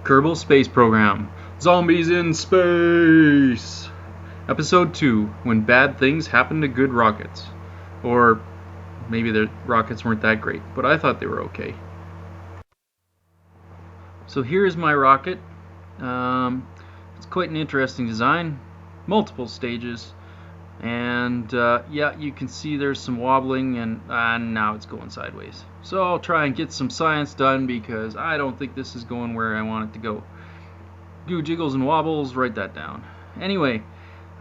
Kerbal Space Program. Zombies in Space! Episode 2, When Bad Things Happen to Good Rockets. Or maybe the rockets weren't that great, but I thought they were okay. So here's my rocket. It's quite an interesting design. Multiple stages. And yeah, you can see there's some wobbling, and now it's going sideways. So I'll try and get some science done because I don't think this is going where I want it to go. Goo jiggles and wobbles, write that down. Anyway,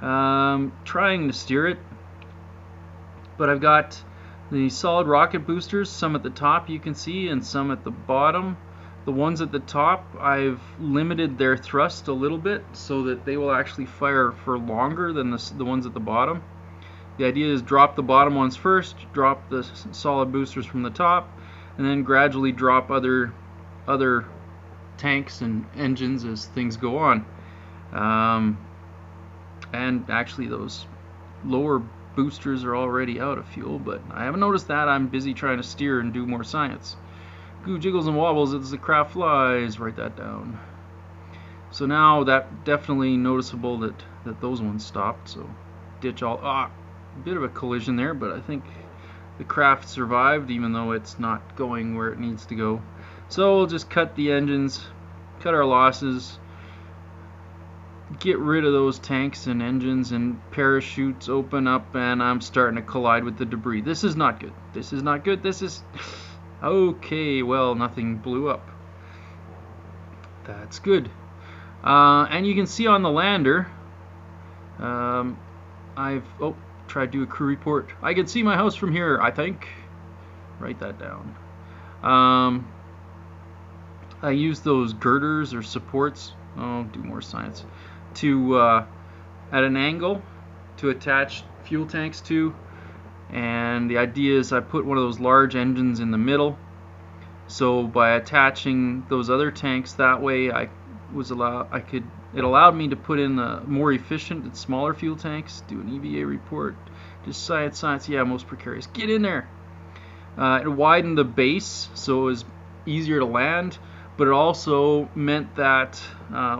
trying to steer it, but I've got the solid rocket boosters, some at the top you can see and some at the bottom. The ones at the top, I've limited their thrust a little bit so that they will actually fire for longer than the ones at the bottom. The idea is drop the bottom ones first, drop the solid boosters from the top, and then gradually drop other tanks and engines as things go on. And actually those lower boosters are already out of fuel, but I haven't noticed that. I'm busy trying to steer and do more science. Goo jiggles and wobbles as the craft flies, write that down. So now that definitely noticeable that those ones stopped, so ditch all, a bit of a collision there, but I think the craft survived even though it's not going where it needs to go. So we'll just cut the engines, cut our losses, get rid of those tanks and engines, and parachutes open up, and I'm starting to collide with the debris. This is not good. This is not good. This is... Okay, well, nothing blew up. That's good. And you can see on the lander, I've tried to do a crew report. I can see my house from here, I think. Write that down. I used those girders or supports. Do more science. To at an angle to attach fuel tanks to. And the idea is I put one of those large engines in the middle, so by attaching those other tanks that way, it allowed me to put in the more efficient and smaller fuel tanks. Do an EVA report. Just science. Yeah, most precarious. Get in there. It widened the base so it was easier to land, but it also meant that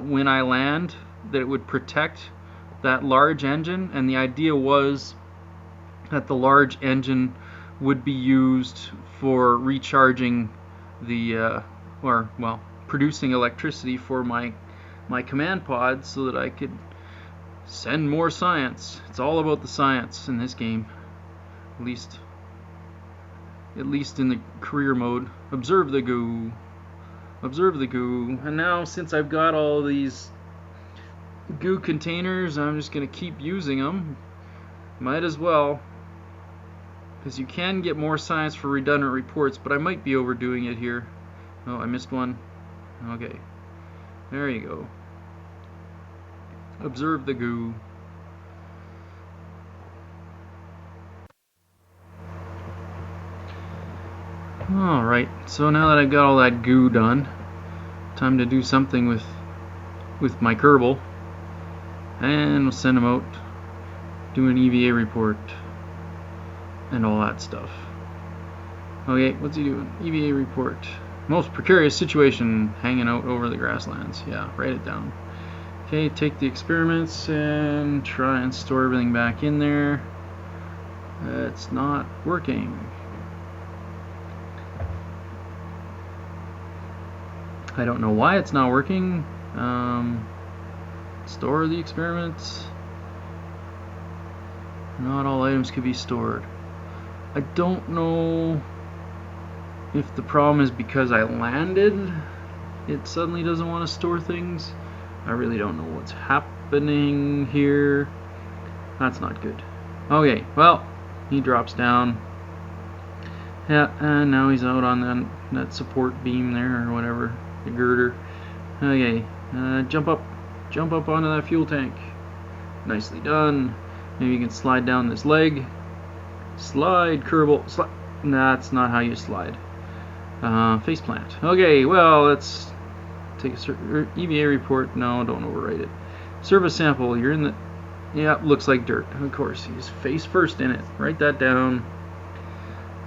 when I land, that it would protect that large engine, and the idea was that the large engine would be used for recharging the producing electricity for my command pod so that I could send more science. It's all about the science in this game, at least in the career mode. Observe the goo. And now, since I've got all these goo containers, I'm just gonna keep using them. Might as well, because you can get more science for redundant reports, but I might be overdoing it here. Oh, I missed one. Okay, there you go. Observe the goo. Alright, so now that I've got all that goo done, time to do something with my Kerbal, and we'll send them out, do an EVA report and all that stuff. Okay, what's he doing? EVA report. Most precarious situation, hanging out over the grasslands. Yeah, write it down. Okay, take the experiments and try and store everything back in there. It's not working. I don't know why it's not working. Store the experiments. Not all items can be stored. I don't know if the problem is because I landed, it suddenly doesn't want to store things. I really don't know what's happening here. That's not good. Okay, well, he drops down. Yeah, and now he's out on that support beam there, or whatever, the girder. Okay, jump up onto that fuel tank. Nicely done. Maybe you can slide down this leg. Slide, Kerbal. Slide. That's not how you slide. Faceplant. Okay, well, let's take a EVA report. No, don't overwrite it. Service sample. You're in the... Yeah, looks like dirt. Of course, he's face first in it. Write that down.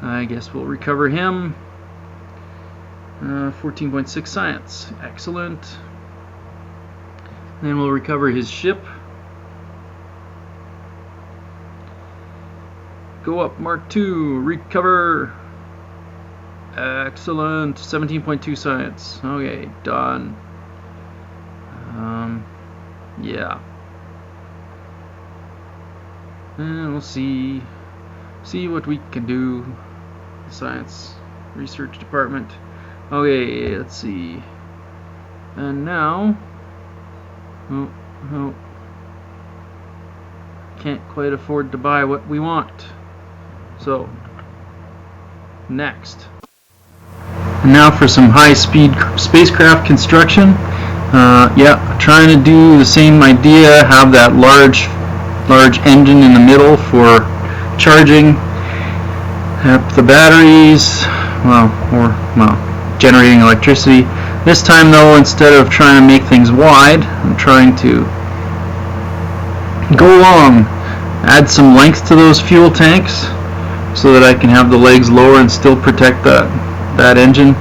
I guess we'll recover him. 14.6 science. Excellent. Then we'll recover his ship. Go up, Mark II, recover. Excellent, 17.2 science. Okay, done. Yeah. And we'll see what we can do. Science Research Department. Okay, let's see. And now, oh, can't quite afford to buy what we want. So, next. And now for some high-speed spacecraft construction. Yeah, trying to do the same idea, have that large engine in the middle for charging up the batteries, generating electricity. This time though, instead of trying to make things wide, I'm trying to go long, add some length to those fuel tanks so that I can have the legs lower and still protect that engine.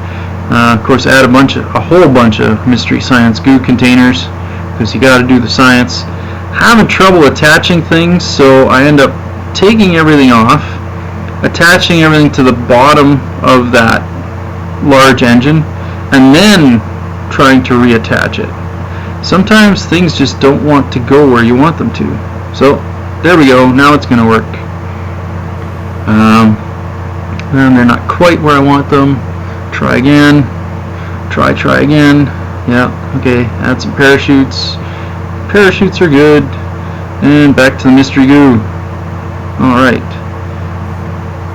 Of course, add a whole bunch of Mystery Science goo containers because you got to do the science. Having trouble attaching things, so I end up taking everything off, attaching everything to the bottom of that large engine, and then trying to reattach it. Sometimes things just don't want to go where you want them to. So there we go. Now it's going to work. And they're not quite where I want them. Try again. Try again. Yeah, okay, add some parachutes. Parachutes are good. And back to the mystery goo. Alright.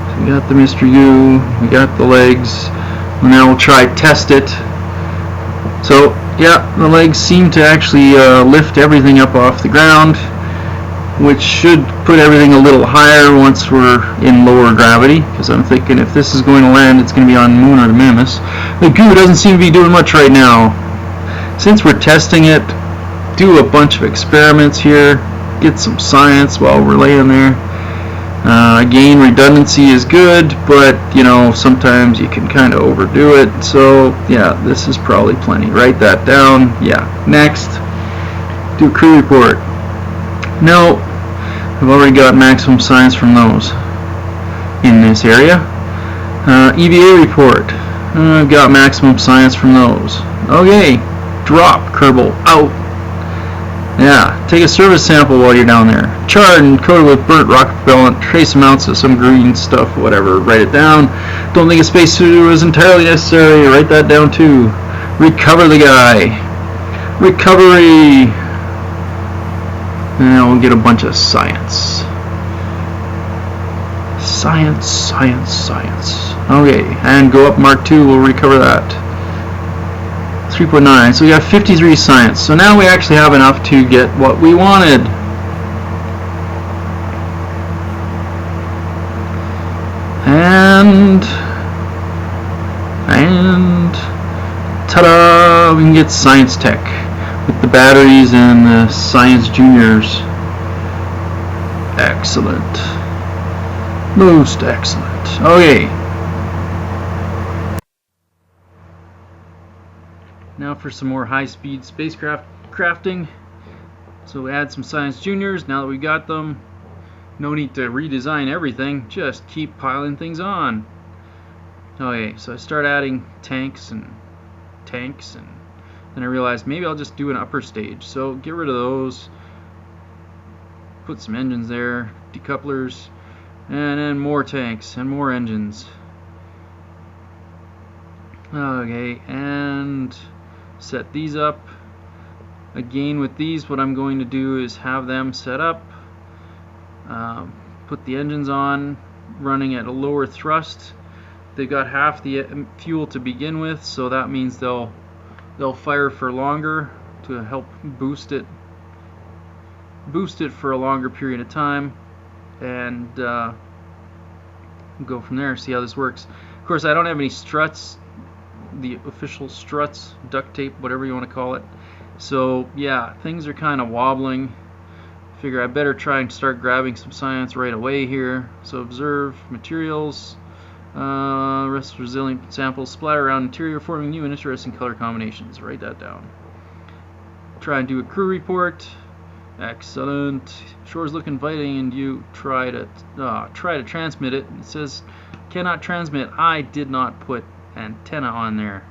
So we got the mystery goo, we got the legs. And now we'll try test it. So, yeah, the legs seem to actually lift everything up off the ground, which should put everything a little higher once we're in lower gravity, because I'm thinking if this is going to land, it's going to be on Moon or the Mimas. The goo doesn't seem to be doing much right now. Since we're testing it, do a bunch of experiments here, get some science while we're laying there. Again, redundancy is good, but you know, sometimes you can kind of overdo it. So yeah, this is probably plenty. Write that down. Yeah, next. Do a crew report. No, I've already got maximum science from those in this area. EVA report. I've got maximum science from those. Okay, drop Kerbal out. Yeah, take a service sample while you're down there. Charred and coated with burnt rocket propellant, trace amounts of some green stuff, whatever. Write it down. Don't think a spacesuit was entirely necessary. Write that down too. Recover the guy. Recovery. And we'll get a bunch of science. Science. Okay, and go up Mark II, we'll recover that. 3.9, so we got 53 science. So now we actually have enough to get what we wanted. And ta-da! We can get science tech with the batteries and the science juniors. Excellent. Most excellent. Okay. Now for some more high-speed spacecraft crafting. So we add some science juniors. Now that we got them, no need to redesign everything. Just keep piling things on. Okay, so I start adding tanks, and then I realized maybe I'll just do an upper stage. So get rid of those. Put some engines there, decouplers, and then more tanks and more engines. Okay, and set these up. Again, with these, what I'm going to do is have them set up, put the engines on, running at a lower thrust. They've got half the fuel to begin with, so that means they'll fire for longer to help boost it for a longer period of time, and go from there. See how this works. Of course, I don't have any struts, the official struts, duct tape, whatever you want to call it. So yeah, things are kind of wobbling. Figure I better try and start grabbing some science right away here. So observe materials, rest resilient samples splatter around interior, forming new and interesting color combinations. Write that down. try and do a crew report. Excellent. Shore's look inviting, and you try to transmit it. It says cannot transmit. I did not put antenna on there.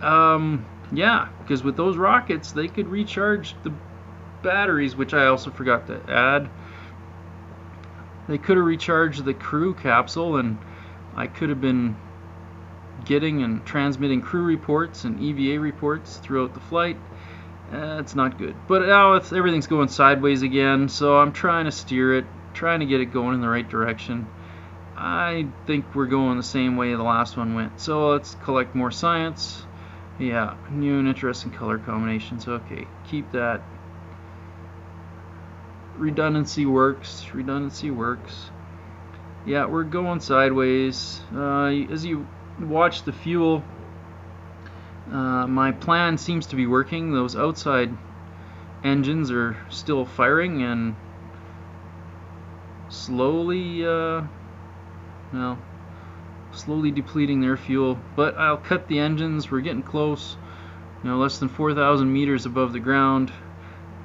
Yeah, because with those rockets they could recharge the batteries, which I also forgot to add. They could have recharged the crew capsule, and I could have been getting and transmitting crew reports and EVA reports throughout the flight. It's not good. But now everything's going sideways again, so I'm trying to steer it, trying to get it going in the right direction. I think we're going the same way the last one went. So let's collect more science. Yeah, new and interesting color combinations. Okay, keep that. Redundancy works. Redundancy works. Yeah, we're going sideways. As you watch the fuel, my plan seems to be working. Those outside engines are still firing and slowly, slowly depleting their fuel. But I'll cut the engines. We're getting close. Less than 4,000 meters above the ground.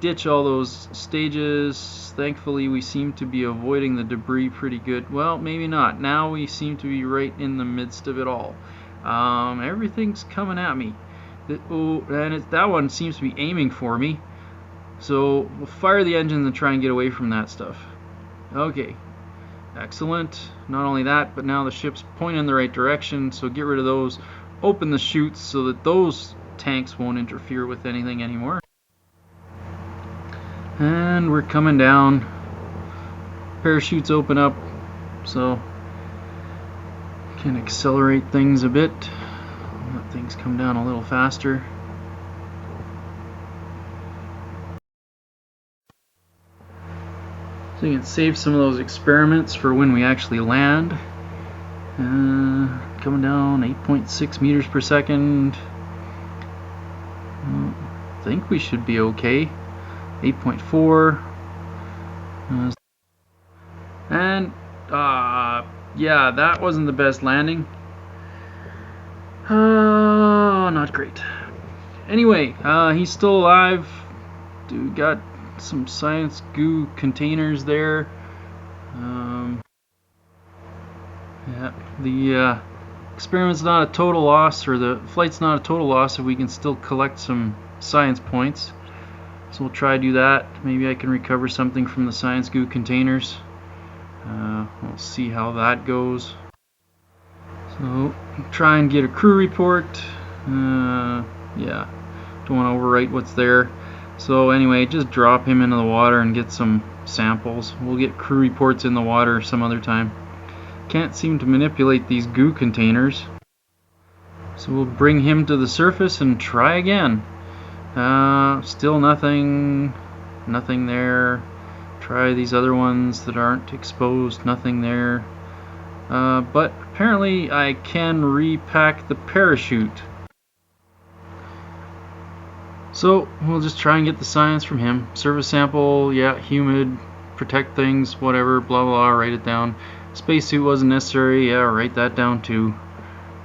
Ditch all those stages. Thankfully, we seem to be avoiding the debris pretty good. Well, maybe not. Now we seem to be right in the midst of it all. Everything's coming at me. That one seems to be aiming for me. So we'll fire the engines and try and get away from that stuff. Okay. Excellent. Not only that, but now the ship's pointing in the right direction, so get rid of those. Open the chutes so that those tanks won't interfere with anything anymore. And we're coming down. Parachutes open up, so can accelerate things a bit. Let things come down a little faster. So you can save some of those experiments for when we actually land. Coming down 8.6 meters per second. I think we should be okay. 8.4. Yeah, that wasn't the best landing. Not great. Anyway, he's still alive. Dude got some science goo containers there. Yeah, the experiment's not a total loss, or the flight's not a total loss if we can still collect some science points. So we'll try to do that. Maybe I can recover something from the science goo containers. We'll see how that goes. So try and get a crew report. Yeah, don't want to overwrite what's there. So anyway, just drop him into the water and get some samples. We'll get crew reports in the water some other time. Can't seem to manipulate these goo containers. So we'll bring him to the surface and try again. Still nothing there. Try these other ones that aren't exposed, nothing there. But apparently I can repack the parachute. So we'll just try and get the science from him. Surface sample, yeah, humid, protect things, whatever, blah blah, write it down. Spacesuit wasn't necessary, yeah, write that down too.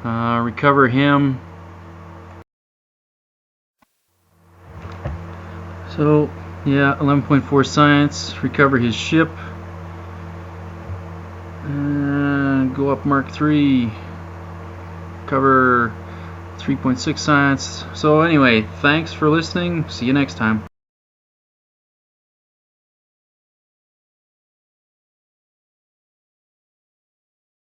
Recover him. So yeah, 11.4 science, recover his ship. And go up Mark 3. Cover 3.6 science. So anyway, thanks for listening. See you next time.